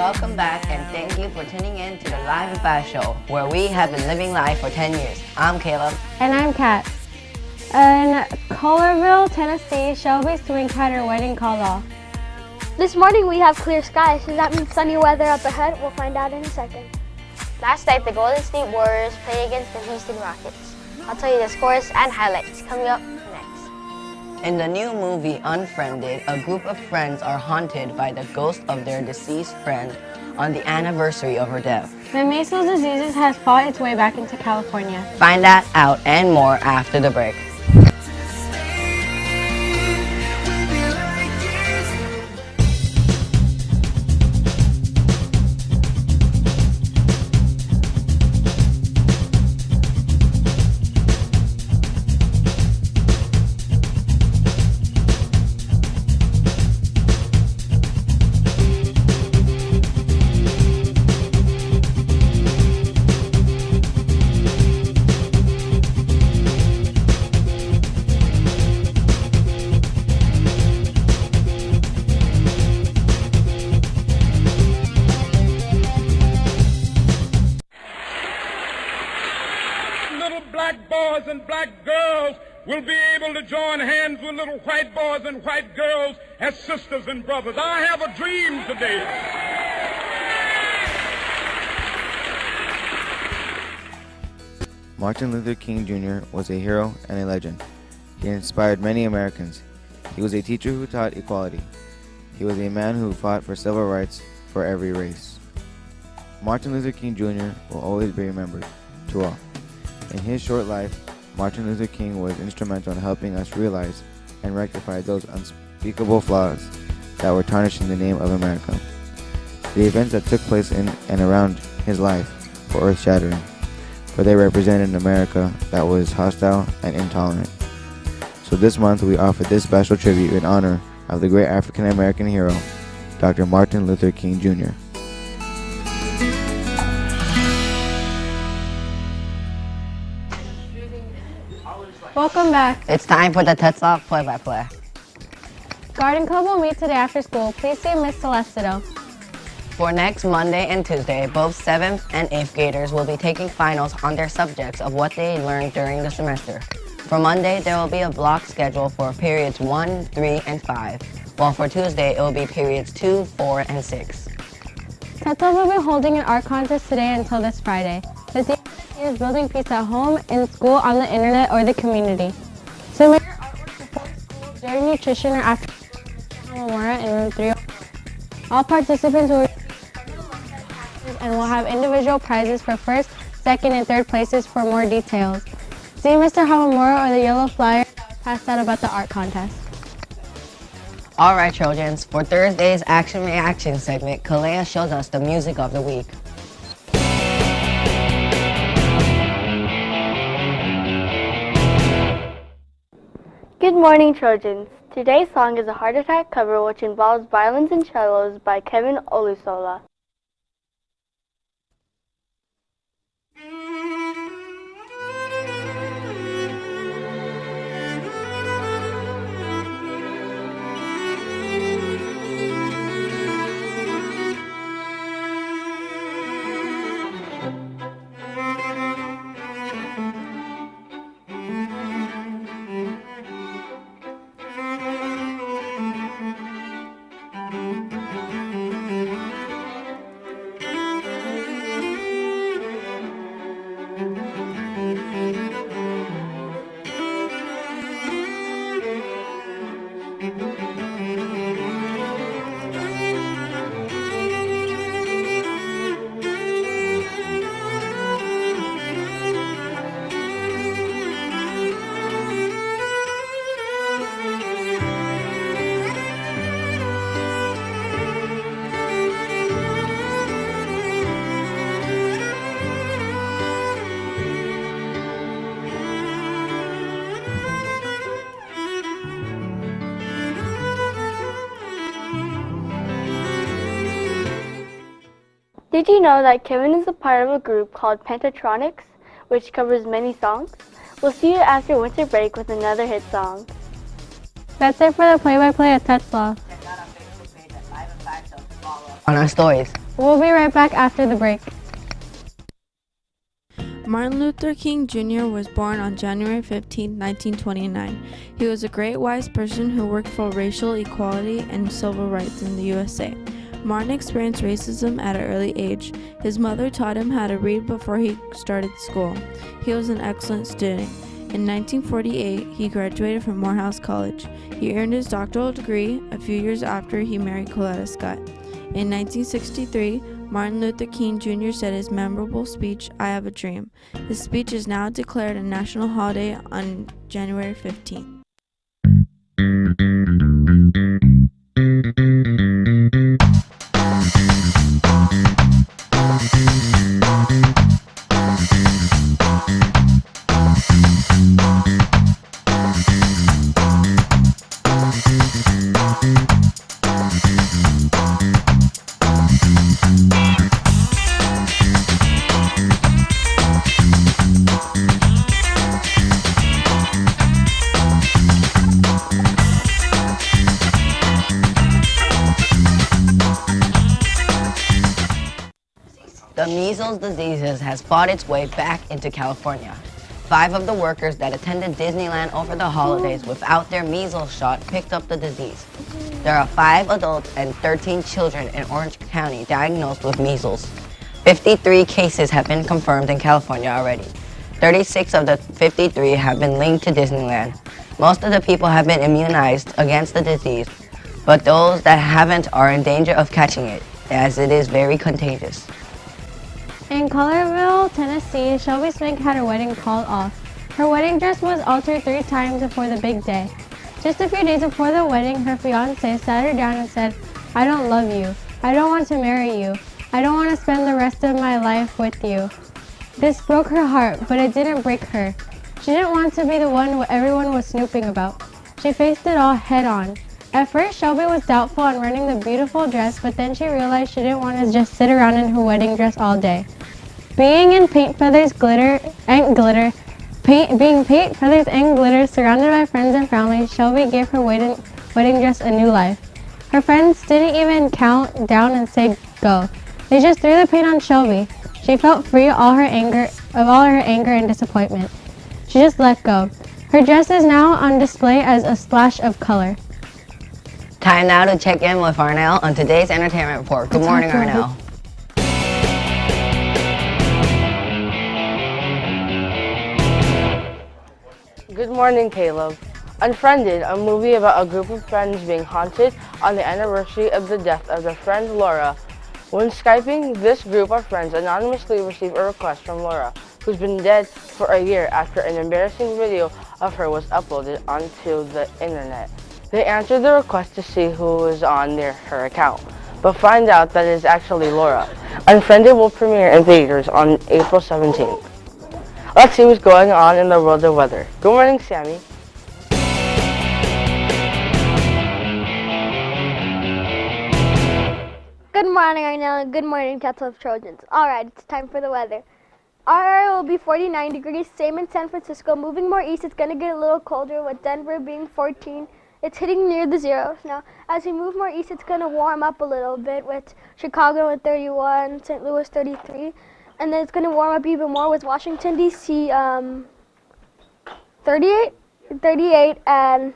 welcome back and thank you for tuning in to the Live and Fast Show, where we have been living life for 10 years. I'm Caleb. And I'm Kat. In Collierville, Tennessee, Shelby's twin had her wedding called off. This morning we have clear skies, so that means sunny weather up ahead. We'll find out in a second. Last night, the Golden State Warriors played against the Houston Rockets. I'll tell you the scores and highlights coming up next. In the new movie Unfriended, a group of friends are haunted by the ghost of their deceased friend on the anniversary of her death. The measles disease has fought its way back into California. Find that out and more after the break. Black boys and black girls will be able to join hands with little white boys and white girls as sisters and brothers. I have a dream today. Martin Luther King Jr. was a hero and a legend. He inspired many Americans. He was a teacher who taught equality. He was a man who fought for civil rights for every race. Martin Luther King Jr. will always be remembered to all. In his short life, Martin Luther King was instrumental in helping us realize and rectify those unspeakable flaws that were tarnishing the name of America. The events that took place in and around his life were earth-shattering, for they represented an America that was hostile and intolerant. So this month we offer this special tribute in honor of the great African-American hero, Dr. Martin Luther King Jr. Welcome back. It's time for the Tetzlaff play-by-play. Garden Club will meet today after school. Please see Miss Celestido. For next Monday and Tuesday, both 7th and 8th graders will be taking finals on their subjects of what they learned during the semester. For Monday, there will be a block schedule for periods 1, 3, and 5, while for Tuesday, it will be periods 2, 4, and 6. Tetzlaff will be holding an art contest today until this Friday. The theme is building peace at home, in school, on the internet, or the community. Submit your artwork before school, during nutrition, or after Memorial in room 3. All participants will receive and will have individual prizes for first, second, and third places. For more details, see Mr. Hamamura or the yellow flyer passed out about the art contest. Alright, Trojans, for Thursday's Action Reaction segment, Kalea shows us the music of the week. Good morning, Trojans. Today's song is a Heart Attack cover which involves violins and cellos by Kevin Olusola. Did you know that Kevin is a part of a group called Pentatronics, which covers many songs? We'll see you after winter break with another hit song. That's it for the play-by-play at Tetzlaff. Check out our Facebook page at Live and Fast Show to follow on our stories. We'll be right back after the break. Martin Luther King Jr. was born on January 15, 1929. He was a great wise person who worked for racial equality and civil rights in the USA. Martin experienced racism at an early age. His mother taught him how to read before he started school. He was an excellent student. In 1948, he graduated from Morehouse College. He earned his doctoral degree a few years after he married Coletta Scott. In 1963, Martin Luther King Jr. said his memorable speech, "I Have a Dream." His speech is now declared a national holiday on January 15th. The measles disease has fought its way back into California. 5 of the workers that attended Disneyland over the holidays without their measles shot picked up the disease. There are 5 adults and 13 children in Orange County diagnosed with measles. 53 cases have been confirmed in California already. 36 of the 53 have been linked to Disneyland. Most of the people have been immunized against the disease, but those that haven't are in danger of catching it, as it is very contagious. In Collierville, Tennessee, Shelby Smink had her wedding called off. Her wedding dress was altered 3 times before the big day. Just a few days before the wedding, her fiancé sat her down and said, "I don't love you. I don't want to marry you. I don't want to spend the rest of my life with you." This broke her heart, but it didn't break her. She didn't want to be the one everyone was snooping about. She faced it all head on. At first, Shelby was doubtful on running the beautiful dress, but then she realized she didn't want to just sit around in her wedding dress all day. Being paint, feathers, and glitter, surrounded by friends and family, Shelby gave her wedding dress a new life. Her friends didn't even count down and say go. They just threw the paint on Shelby. She felt free of all her anger and disappointment. She just let go. Her dress is now on display as a splash of color. Time now to check in with Arnell on today's entertainment report. Good morning, Arnell. Good morning, Caleb. Unfriended, a movie about a group of friends being haunted on the anniversary of the death of their friend Laura. When Skyping, this group of friends anonymously received a request from Laura, who's been dead for a year after an embarrassing video of her was uploaded onto the internet. They answered the request to see who was on her account, but find out that it is actually Laura. Unfriended will premiere in theaters on April 17th. Let's see what's going on in the world of weather. Good morning, Sammy. Good morning, Arnell, and good morning, Tetzlaff Trojans. Alright, it's time for the weather. Our area will be 49 degrees, same in San Francisco. Moving more east, it's going to get a little colder, with Denver being 14. It's hitting near the zeros now. As we move more east, it's going to warm up a little bit, with Chicago at 31, St. Louis 33. And then it's going to warm up even more with Washington, D.C. 38, and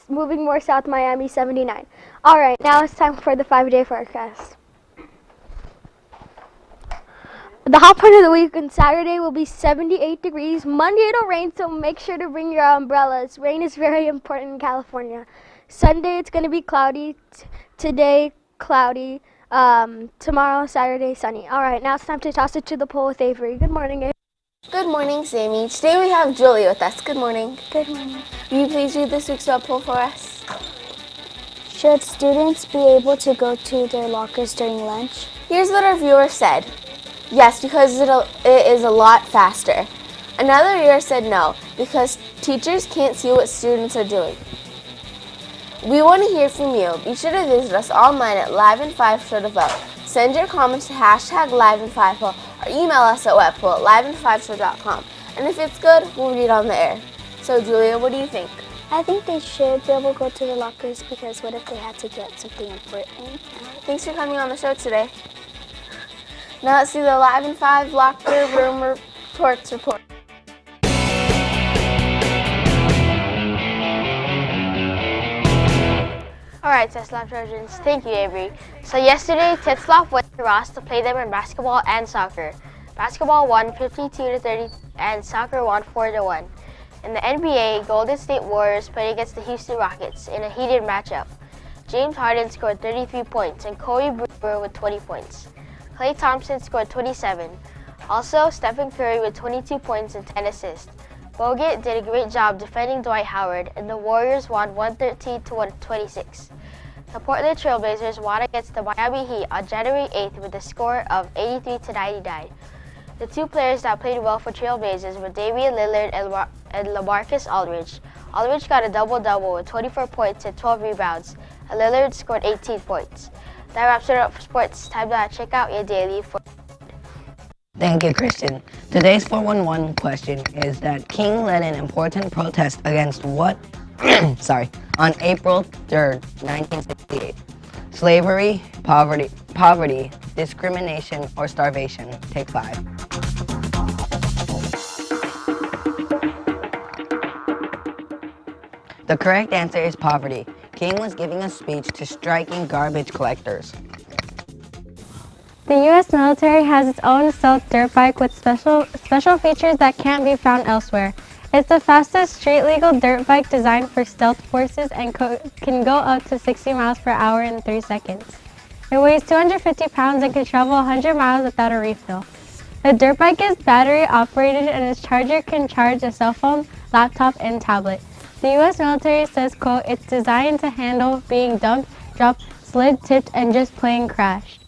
moving more south, Miami 79. All right, now it's time for the 5-day forecast. The hot point of the week on Saturday will be 78 degrees. Monday it'll rain, so make sure to bring your umbrellas. Rain is very important in California. Sunday it's going to be cloudy. Today, cloudy. Tomorrow, Saturday, sunny. All right, now it's time to toss it to the pool with Avery. Good morning, Avery. Good morning, Sammy. Today we have Julie with us. Good morning. Good morning. Will you please read this week's web poll for us? Should students be able to go to their lockers during lunch? Here's what our viewer said. Yes, because it is a lot faster. Another viewer said no, because teachers can't see what students are doing. We want to hear from you. Be sure to visit us online at Live in 5 Show to vote. Send your comments to #Live-in-5poll or email us at webpoll@livein5show.com. And if it's good, we'll read on the air. So Julia, what do you think? I think they should be able to go to their lockers, because what if they had to get something important? Thanks for coming on the show today. Now let's see the Live in 5 locker room reports report. Alright, Tetzlaff Trojans, thank you, Avery. So yesterday, Tetzlaff went to Ross to play them in basketball and soccer. Basketball won 52-30 and soccer won 4-1. In the NBA, Golden State Warriors played against the Houston Rockets in a heated matchup. James Harden scored 33 points and Kobe Brewer with 20 points. Klay Thompson scored 27. Also, Stephen Curry with 22 points and 10 assists. Bogut did a great job defending Dwight Howard, and the Warriors won 113-126. The Portland Trailblazers won against the Miami Heat on January 8th with a score of 83-99. The two players that played well for Trailblazers were Damian Lillard and LaMarcus Aldridge. Aldridge got a double-double with 24 points and 12 rebounds, and Lillard scored 18 points. That wraps it up for sports. Time to check out your daily for. Thank you, Christian. Today's 411 question is that King led an important protest against what? On April 3rd, 1968. Slavery, poverty, discrimination, or starvation. Take 5. The correct answer is poverty. King was giving a speech to striking garbage collectors. The U.S. military has its own stealth dirt bike with special features that can't be found elsewhere. It's the fastest street-legal dirt bike designed for stealth forces and can go up to 60 miles per hour in 3 seconds. It weighs 250 pounds and can travel 100 miles without a refill. The dirt bike is battery-operated and its charger can charge a cell phone, laptop, and tablet. The U.S. military says, quote, it's designed to handle being dumped, dropped, slid, tipped, and just plain crashed.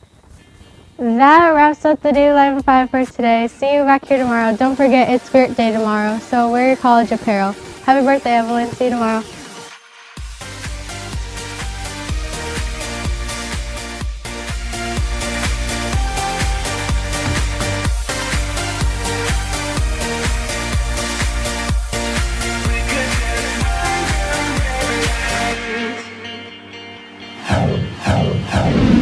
That wraps up the Daily Live in 5 for today. See you back here tomorrow. Don't forget, it's Spirit Day tomorrow, so wear your college apparel. Happy birthday, Evelyn. See you tomorrow. How